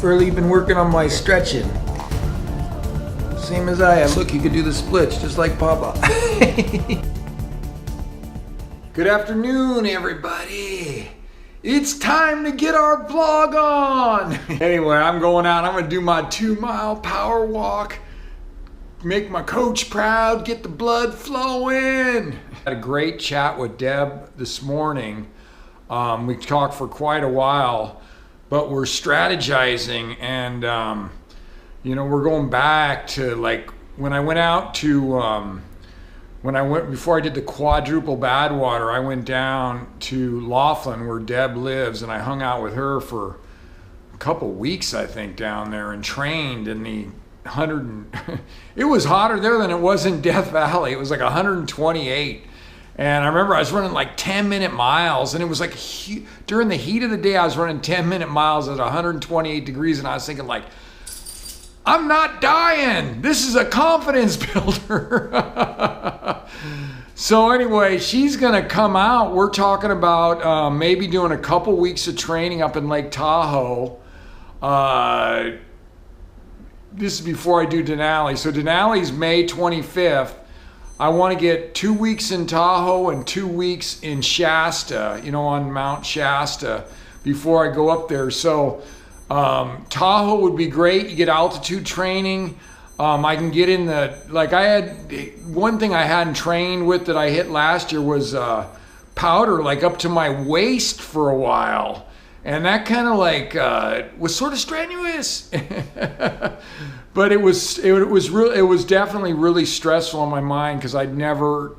Really been working on my stretching. Same as I am. Look, you could do the splits just like Papa. Good afternoon, everybody. It's time to get our vlog on. Anyway, I'm going out. I'm gonna do my 2-mile power walk. Make my coach proud, get the blood flowing. Had a great chat with Deb this morning. We talked for quite a while, but we're strategizing and you know, we're going back to like when I went out to before I did the quadruple Badwater, I went down to Laughlin where Deb lives, and I hung out with her for a couple weeks, I think, down there and trained in the it was hotter there than it was in Death Valley. It was like 128. And I remember I was running like 10-minute miles, and it was like during the heat of the day, I was running 10-minute miles at 128 degrees, and I was thinking like, I'm not dying. This is a confidence builder. So anyway, she's gonna come out. We're talking about maybe doing a couple weeks of training up in Lake Tahoe. This is before I do Denali. So Denali's May 25th. I want to get 2 weeks in Tahoe and 2 weeks in Shasta, you know, on Mount Shasta before I go up there. So Tahoe would be great. You get altitude training. I can get in the, like I had, one thing I hadn't trained with that I hit last year was powder, like up to my waist for a while. And that kind of like was sort of strenuous. But it was definitely really stressful on my mind because I've never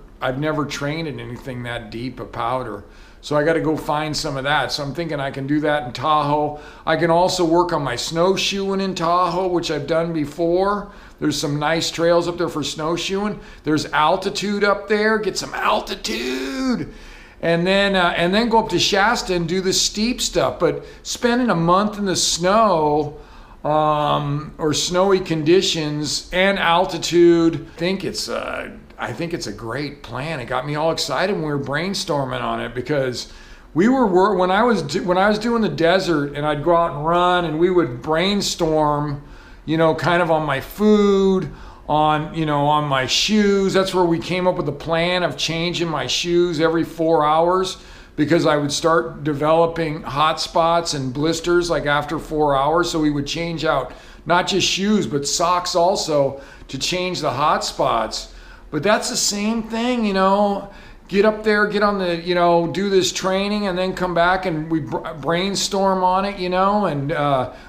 trained in anything that deep of powder. So I got to go find some of that. So I'm thinking I can do that in Tahoe. I can also work on my snowshoeing in Tahoe, which I've done before. There's some nice trails up there for snowshoeing. There's altitude up there. Get some altitude. And then go up to Shasta and do the steep stuff. But spending a month in the snow or snowy conditions and altitude, I think it's a great plan. It got me all excited when we were brainstorming on it because when I was doing the desert and I'd go out and run and we would brainstorm, you know, kind of on my food, on my shoes. That's where we came up with the plan of changing my shoes every 4 hours because I would start developing hot spots and blisters like after 4 hours. So we would change out not just shoes, but socks also to change the hot spots. But that's the same thing, you know, get up there, get on the, you know, do this training and then come back and we brainstorm on it, you know, and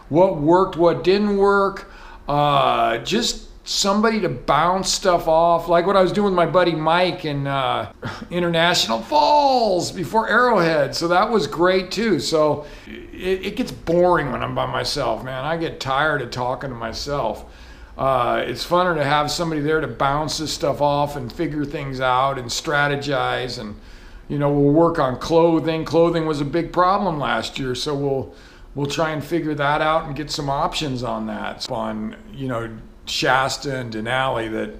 what worked, what didn't work, just somebody to bounce stuff off, like what I was doing with my buddy Mike in International Falls before Arrowhead. So that was great too. So it gets boring when I'm by myself, man. I get tired of talking to myself. It's funner to have somebody there to bounce this stuff off and figure things out and strategize. And, you know, we'll work on clothing. Clothing was a big problem last year. So we'll try and figure that out and get some options on that. On, you know, Shasta and Denali that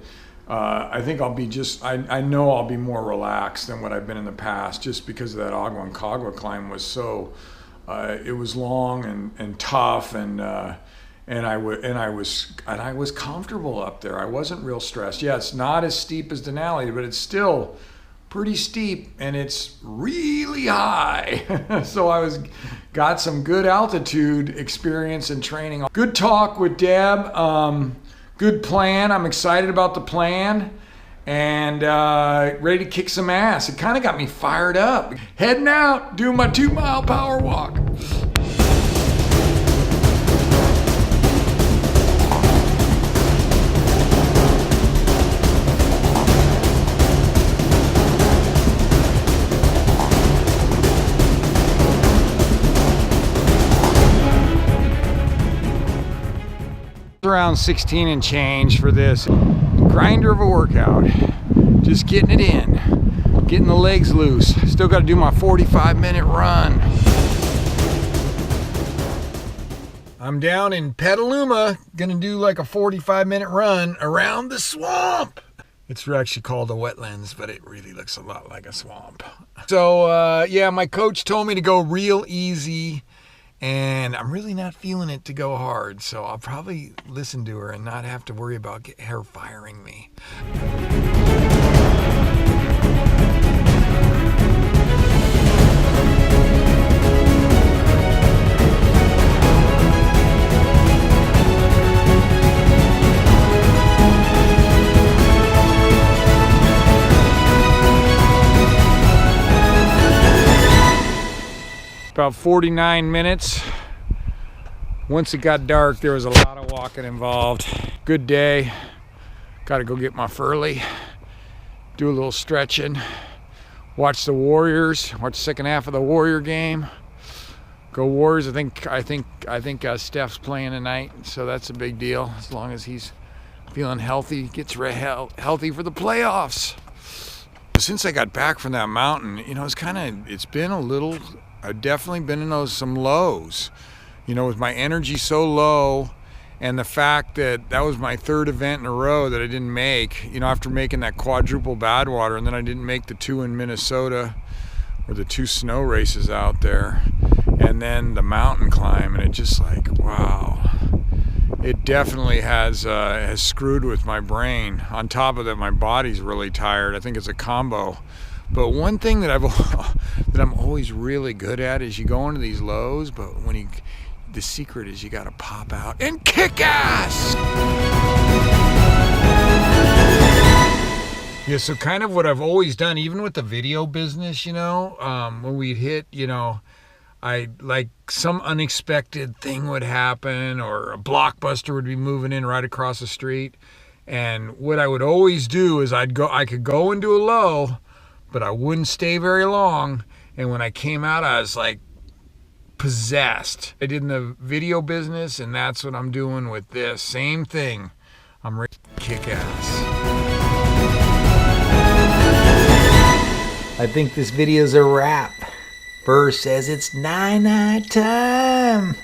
I think I'll be I know I'll be more relaxed than what I've been in the past just because of that Quad climb was so, it was long and tough and I was comfortable up there. I wasn't real stressed. Yeah, it's not as steep as Denali, but it's still pretty steep and it's really high. So got some good altitude experience and training. Good talk with Deb. Good plan. I'm excited about the plan and ready to kick some ass. It kind of got me fired up. Heading out, doing my 2-mile power walk. Around 16 and change for this grinder of a workout. Just getting it in, getting the legs loose. Still got to do my 45-minute run. I'm down in Petaluma, gonna do like a 45-minute run around the swamp. It's actually called a wetlands, but it really looks a lot like a swamp. So yeah, my coach told me to go real easy and I'm really not feeling it to go hard, so I'll probably listen to her and not have to worry about her firing me. About 49 minutes. Once it got dark, there was a lot of walking involved. Good day. Got to go get my Furley, do a little stretching, watch the Warriors, watch the second half of the Warrior game. Go Warriors! I think Steph's playing tonight, so that's a big deal. As long as he's feeling healthy, gets healthy for the playoffs. Since I got back from that mountain, you know, it's been a little. I've definitely been in some lows, you know, with my energy so low, and the fact that that was my third event in a row that I didn't make, you know, after making that quadruple Badwater, and then I didn't make the 2 in Minnesota, or the 2 snow races out there, and then the mountain climb, and it just like, wow, it definitely has screwed with my brain. On top of that, my body's really tired. I think it's a combo. But one thing that I'm always really good at is you go into these lows, but the secret is you got to pop out and kick ass. Yeah, so kind of what I've always done, even with the video business, you know, when we'd hit, you know, like some unexpected thing would happen, or a Blockbuster would be moving in right across the street, and what I would always do is I could go into a low, but I wouldn't stay very long, and when I came out, I was like possessed. I did in the video business, and that's what I'm doing with this. Same thing. I'm ready to kick ass. I think this video's a wrap. Burr says it's night time.